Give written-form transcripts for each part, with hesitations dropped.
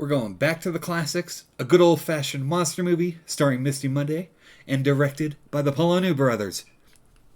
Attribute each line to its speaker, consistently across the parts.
Speaker 1: We're going back to the classics, a good old-fashioned monster movie starring Misty Mundae and directed by the Polonia Brothers.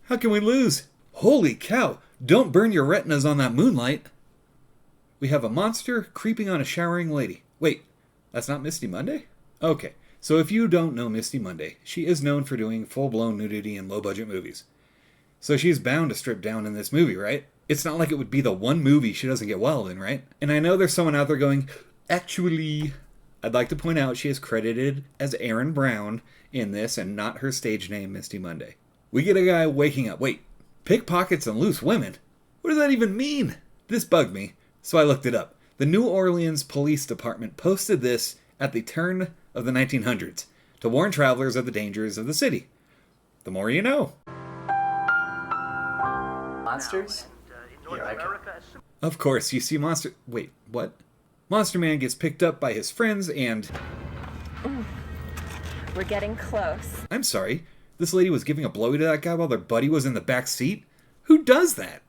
Speaker 1: How can we lose? Holy cow, don't burn your retinas on that moonlight. We have a monster creeping on a showering lady. Wait, that's not Misty Mundae? Okay, so if you don't know Misty Mundae, she is known for doing full-blown nudity in low-budget movies. So she's bound to strip down in this movie, right? It's not like it would be the one movie she doesn't get wild in, right? And I know there's someone out there going, actually, I'd like to point out she is credited as Aaron Brown in this and not her stage name, Misty Mundae. We get a guy waking up. Wait, pickpockets and loose women? What does that even mean? This bugged me, so I looked it up. The New Orleans Police Department posted this at the turn of the 1900s to warn travelers of the dangers of the city. The more you know.
Speaker 2: Monsters? Yeah, I can.
Speaker 1: Of course, you see Wait, what? Monster Man gets picked up by his friends and...
Speaker 3: We're getting close.
Speaker 1: I'm sorry, this lady was giving a blowy to that guy while their buddy was in the back seat? Who does that?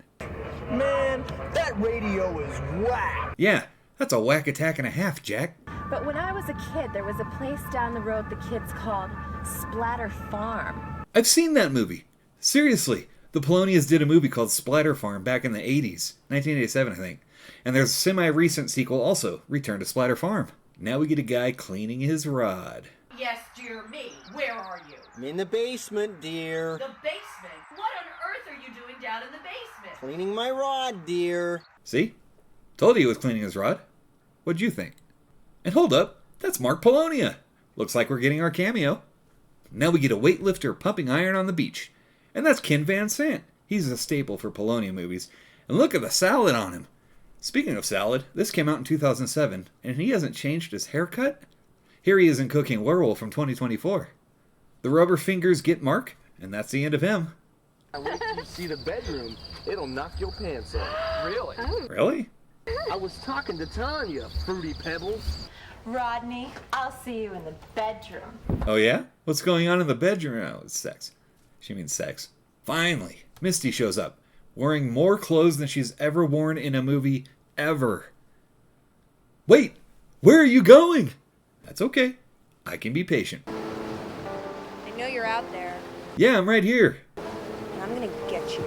Speaker 4: Man, that radio is whack.
Speaker 1: Yeah, that's a whack attack and a half, Jack.
Speaker 3: But when I was a kid, there was a place down the road the kids called Splatter Farm.
Speaker 1: I've seen that movie. Seriously, the Polonias did a movie called Splatter Farm back in the 80s. 1987, I think. And there's a semi-recent sequel also, Return to Splatter Farm. Now we get a guy cleaning his rod.
Speaker 5: Yes, dear me. Where are you?
Speaker 4: I'm in the basement, dear.
Speaker 5: The basement? What on earth are you doing down in the basement?
Speaker 4: Cleaning my rod, dear.
Speaker 1: See? Told you he was cleaning his rod. What'd you think? And hold up, that's Mark Polonia. Looks like we're getting our cameo. Now we get a weightlifter pumping iron on the beach. And that's Ken Van Sant. He's a staple for Polonia movies. And look at the salad on him. Speaking of salad, this came out in 2007, and he hasn't changed his haircut? Here he is in Cooking Werewolf from 2024. The rubber fingers get Mark, and that's the end of him.
Speaker 6: Wait till you see the bedroom. It'll knock your pants off. Really?
Speaker 1: Really?
Speaker 6: I was talking to Tanya, Fruity Pebbles.
Speaker 3: Rodney, I'll see you in the bedroom.
Speaker 1: Oh yeah? What's going on in the bedroom? Oh, it's sex. She means sex. Finally, Misty shows up, wearing more clothes than she's ever worn in a movie ever. Wait, where are you going? That's okay. I can be patient.
Speaker 7: I know you're out there.
Speaker 1: Yeah, I'm right here.
Speaker 7: And I'm gonna get you.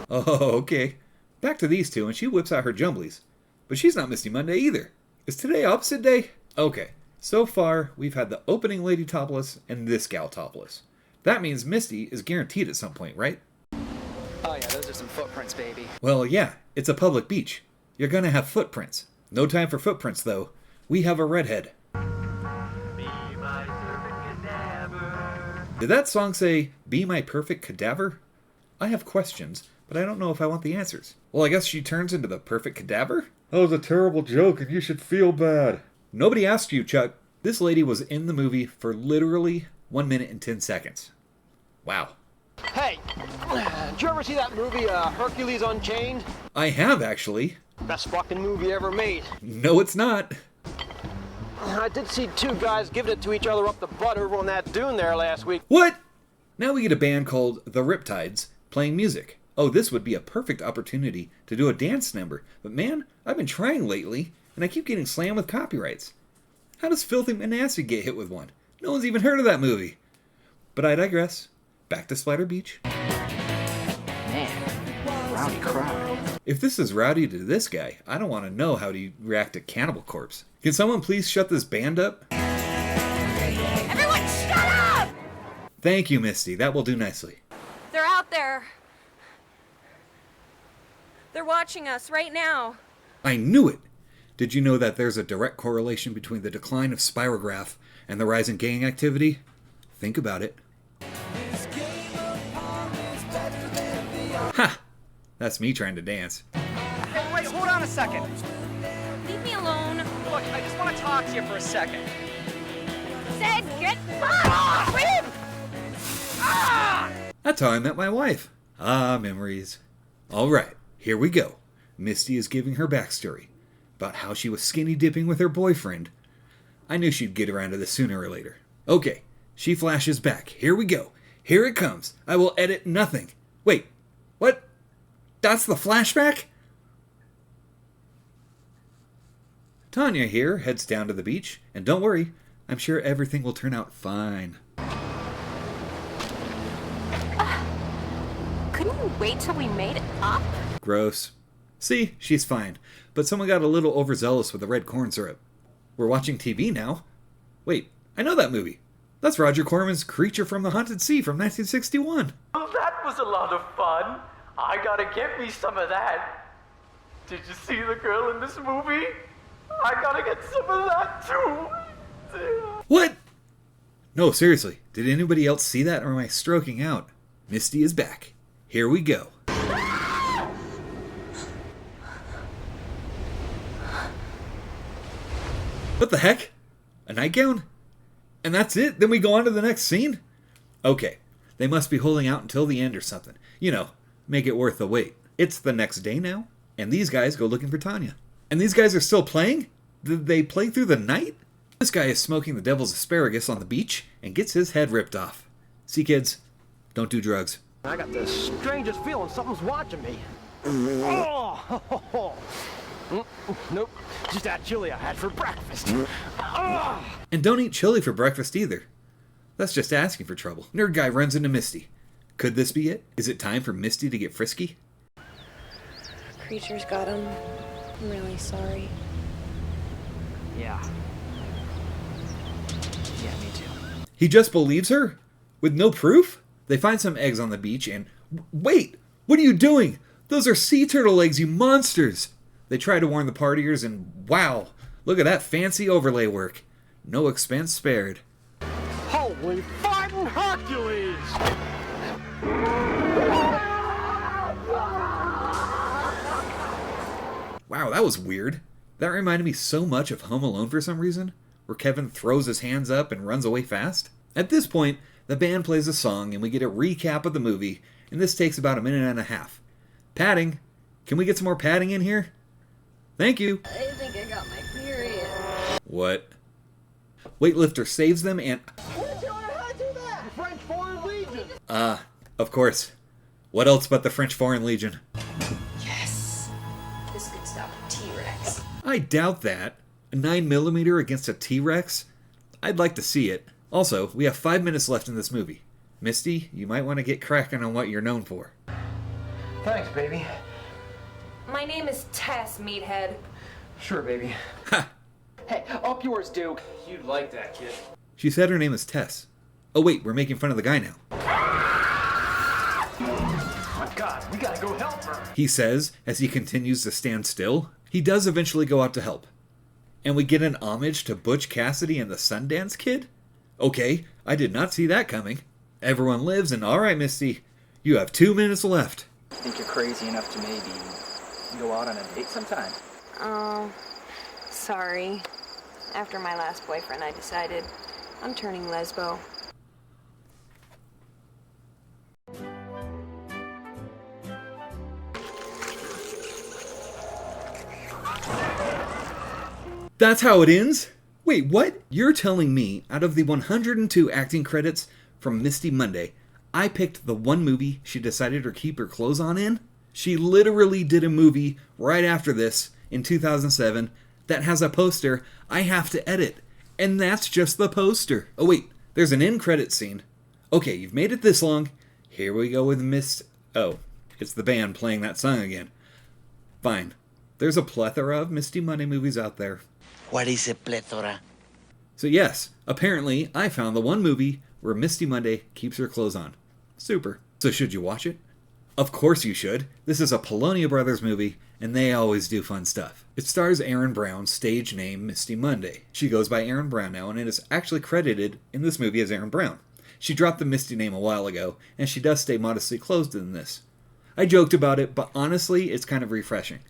Speaker 1: Oh, okay. Back to these two, and she whips out her jumblies. But she's not Misty Mundae either. Is today opposite day? Okay, so far we've had the opening lady topless and this gal topless. That means Misty is guaranteed at some point, right?
Speaker 2: Oh yeah, those are some footprints, baby.
Speaker 1: Well, yeah, it's a public beach. You're gonna have footprints. No time for footprints, though. We have a redhead. Did that song say, "Be my perfect cadaver"? I have questions, but I don't know if I want the answers. Well, I guess she turns into the perfect cadaver? That was a terrible joke, and you should feel bad. Nobody asked you, Chuck. This lady was in the movie for literally 1 minute and 10 seconds. Wow.
Speaker 8: Hey, did you ever see that movie, Hercules Unchained?
Speaker 1: I have, actually.
Speaker 8: Best fucking movie ever made.
Speaker 1: No, it's not.
Speaker 8: I did see two guys giving it to each other up the butt over on that dune there last week.
Speaker 1: What? Now we get a band called The Riptides playing music. Oh, this would be a perfect opportunity to do a dance number. But man, I've been trying lately, and I keep getting slammed with copyrights. How does Filthy Monastic get hit with one? No one's even heard of that movie. But I digress. Back to Splatter Beach.
Speaker 2: Man, rowdy crowd.
Speaker 1: If this is rowdy to this guy, I don't want to know how to react to Cannibal Corpse. Can someone please shut this band up?
Speaker 7: Everyone shut up!
Speaker 1: Thank you, Misty. That will do nicely.
Speaker 7: They're out there. They're watching us right now.
Speaker 1: I knew it! Did you know that there's a direct correlation between the decline of Spirograph and the rise in gang activity? Think about it. Ha! That's me trying to dance.
Speaker 2: Hey, wait, hold on a second.
Speaker 7: Leave me alone.
Speaker 2: Look, I just want to talk to you for a second.
Speaker 7: Said get off him!
Speaker 2: Ah!
Speaker 1: That's how I met my wife. Ah, memories. Alright, here we go. Misty is giving her backstory about how she was skinny dipping with her boyfriend. I knew she'd get around to this sooner or later. Okay, she flashes back. Here we go. Here it comes. I will edit nothing. Wait, what? That's the flashback? Tanya here heads down to the beach, and don't worry, I'm sure everything will turn out fine.
Speaker 7: Couldn't you wait till we made it up?
Speaker 1: Gross. See, she's fine, but someone got a little overzealous with the red corn syrup. We're watching TV now. Wait, I know that movie. That's Roger Corman's Creature from the Haunted Sea from 1961.
Speaker 6: Well, that was a lot of fun. I gotta get me some of that. Did you see the girl in this movie? I gotta get some of that too.
Speaker 1: What? No, seriously, did anybody else see that, or am I stroking out? Misty is back. Here we go. What the heck? A nightgown? And that's it? Then we go on to the next scene? Okay, they must be holding out until the end or something. You know, make it worth the wait. It's the next day now, and these guys go looking for Tanya. And these guys are still playing? Did they play through the night? This guy is smoking the devil's asparagus on the beach and gets his head ripped off. See, kids, don't do drugs.
Speaker 8: I got the strangest feeling something's watching me. Oh! Nope, just that chili I had for breakfast.
Speaker 1: And don't eat chili for breakfast either. That's just asking for trouble. Nerd guy runs into Misty. Could this be it? Is it time for Misty to get frisky?
Speaker 7: Creature's got him. I'm really sorry.
Speaker 2: Yeah. Yeah, me too.
Speaker 1: He just believes her? With no proof? They find some eggs on the beach and... Wait! What are you doing? Those are sea turtle eggs, you monsters! They try to warn the partiers and wow! Look at that fancy overlay work. No expense spared.
Speaker 8: Holy fighting Hercules!
Speaker 1: Wow, that was weird. That reminded me so much of Home Alone for some reason, where Kevin throws his hands up and runs away fast. At this point, the band plays a song and we get a recap of the movie, and this takes about a minute and a half. Padding. Can we get some more padding in here? Thank you.
Speaker 7: I think I got my period.
Speaker 1: What? Weightlifter saves them and...
Speaker 4: Where'd you learn how to do that? The French Foreign Legion.
Speaker 1: Of course. What else but the French Foreign Legion?
Speaker 5: Yes. This could stop a T-Rex.
Speaker 1: I doubt that. A 9mm against a T-Rex? I'd like to see it. Also, we have 5 minutes left in this movie. Misty, you might want to get cracking on what you're known for.
Speaker 6: Thanks, baby.
Speaker 7: My name is Tess, meathead.
Speaker 6: Sure, baby.
Speaker 1: Ha!
Speaker 2: Hey, up yours, Duke.
Speaker 6: You'd like that, kid.
Speaker 1: She said her name is Tess. Oh wait, we're making fun of the guy now.
Speaker 6: My God, we gotta go help her.
Speaker 1: He says, as he continues to stand still. He does eventually go out to help. And we get an homage to Butch Cassidy and the Sundance Kid? Okay, I did not see that coming. Everyone lives, and alright, Misty, you have 2 minutes left.
Speaker 2: I think you're crazy enough to maybe go out on a date sometime.
Speaker 7: Oh, sorry. After my last boyfriend, I decided I'm turning lesbo.
Speaker 1: That's how it ends? Wait, what? You're telling me, out of the 102 acting credits from Misty Mundae, I picked the one movie she decided to keep her clothes on in? She literally did a movie right after this, in 2007, that has a poster I have to edit. And that's just the poster. Oh wait, there's an end credit scene. Okay, you've made it this long. Here we go with Oh, it's the band playing that song again. Fine. There's a plethora of Misty Mundae movies out there.
Speaker 4: What is a plethora?
Speaker 1: So yes, apparently I found the one movie where Misty Mundae keeps her clothes on. Super. So should you watch it? Of course you should. This is a Polonia Brothers movie, and they always do fun stuff. It stars Erin Brown, stage name Misty Mundae. She goes by Erin Brown now, and it is actually credited in this movie as Erin Brown. She dropped the Misty name a while ago, and she does stay modestly clothed in this. I joked about it, but honestly, it's kind of refreshing.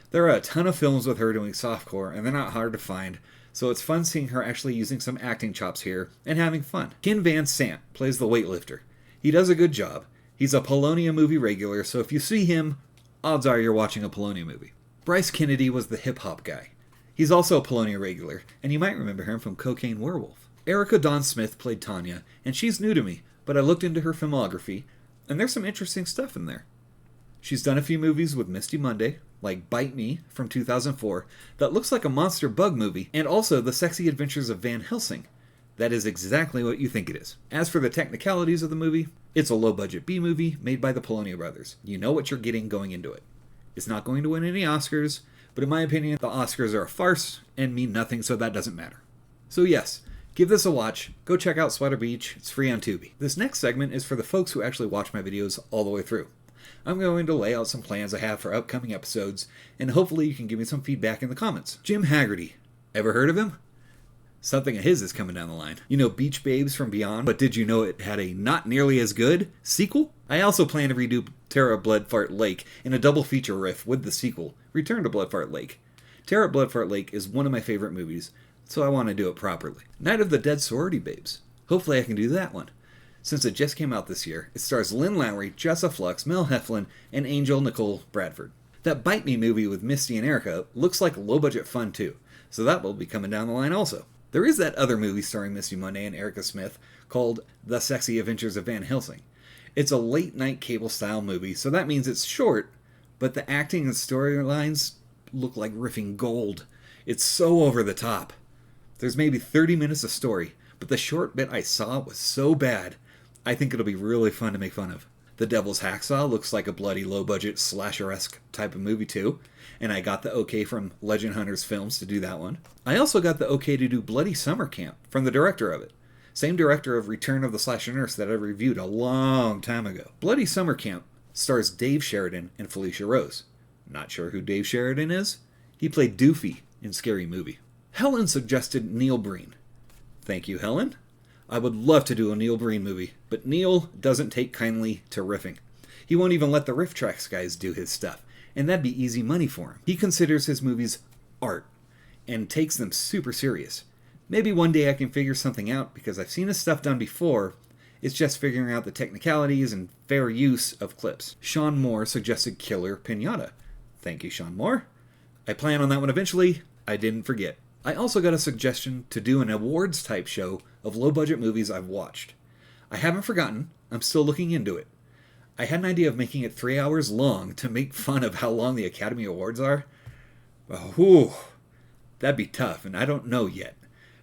Speaker 1: There are a ton of films with her doing softcore, and they're not hard to find, so it's fun seeing her actually using some acting chops here and having fun. Ken Van Sant plays the weightlifter. He does a good job. He's a Polonia movie regular, so if you see him, odds are you're watching a Polonia movie. Bryce Kennedy was the hip-hop guy. He's also a Polonia regular, and you might remember him from Cocaine Werewolf. Erica Dawn Smith played Tanya, and she's new to me, but I looked into her filmography, and there's some interesting stuff in there. She's done a few movies with Misty Mundae, like Bite Me from 2004, that looks like a monster bug movie, and also The Sexy Adventures of Van Helsing. That is exactly what you think it is. As for the technicalities of the movie, it's a low-budget B-movie made by the Polonia Brothers. You know what you're getting going into it. It's not going to win any Oscars, but in my opinion, the Oscars are a farce and mean nothing, so that doesn't matter. So yes, give this a watch. Go check out Splatter Beach. It's free on Tubi. This next segment is for the folks who actually watch my videos all the way through. I'm going to lay out some plans I have for upcoming episodes, and hopefully you can give me some feedback in the comments. Jim Haggerty. Ever heard of him? Something of his is coming down the line. You know Beach Babes from Beyond, but did you know it had a not nearly as good sequel? I also plan to redo Terra Bloodfart Lake in a double feature riff with the sequel, Return to Bloodfart Lake. Terra Bloodfart Lake is one of my favorite movies, so I want to do it properly. Night of the Dead Sorority Babes. Hopefully I can do that one. Since it just came out this year, it stars Lynn Lowry, Jessa Flux, Mel Heflin, and Angel Nicole Bradford. That Bite Me movie with Misty and Erica looks like low-budget fun too, so that will be coming down the line also. There is that other movie starring Misty Mundae and Erica Smith called The Sexy Adventures of Van Helsing. It's a late-night cable-style movie, so that means it's short, but the acting and storylines look like riffing gold. It's so over the top. There's maybe 30 minutes of story, but the short bit I saw was so bad, I think it'll be really fun to make fun of. The Devil's Hacksaw looks like a bloody low-budget slasher-esque type of movie too, and I got the okay from Legend Hunters Films to do that one. I also got the okay to do Bloody Summer Camp from the director of it. Same director of Return of the Slasher Nurse that I reviewed a long time ago. Bloody Summer Camp stars Dave Sheridan and Felicia Rose. Not sure who Dave Sheridan is? He played Doofy in Scary Movie. Helen suggested Neil Breen. Thank you, Helen. I would love to do a Neil Breen movie, but Neil doesn't take kindly to riffing. He won't even let the Riff Tracks guys do his stuff, and that'd be easy money for him. He considers his movies art, and takes them super serious. Maybe one day I can figure something out, because I've seen his stuff done before. It's just figuring out the technicalities and fair use of clips. Sean Moore suggested Killer Pinata. Thank you, Sean Moore. I plan on that one eventually. I didn't forget. I also got a suggestion to do an awards type show of low-budget movies I've watched. I haven't forgotten. I'm still looking into it. I had an idea of making it 3 hours long to make fun of how long the Academy Awards are. Whew, that'd be tough, and I don't know yet.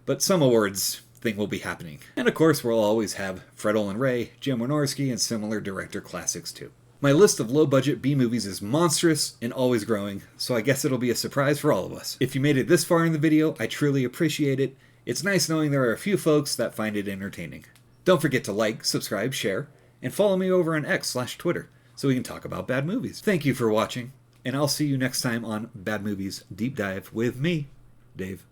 Speaker 1: But some awards thing will be happening. And of course, we'll always have Fred Olen Ray, Jim Wynorski, and similar director classics too. My list of low-budget B-movies is monstrous and always growing, so I guess it'll be a surprise for all of us. If you made it this far in the video, I truly appreciate it. It's nice knowing there are a few folks that find it entertaining. Don't forget to like, subscribe, share, and follow me over on X/Twitter so we can talk about bad movies. Thank you for watching, and I'll see you next time on Bad Movies Deep Dive with me, Dave.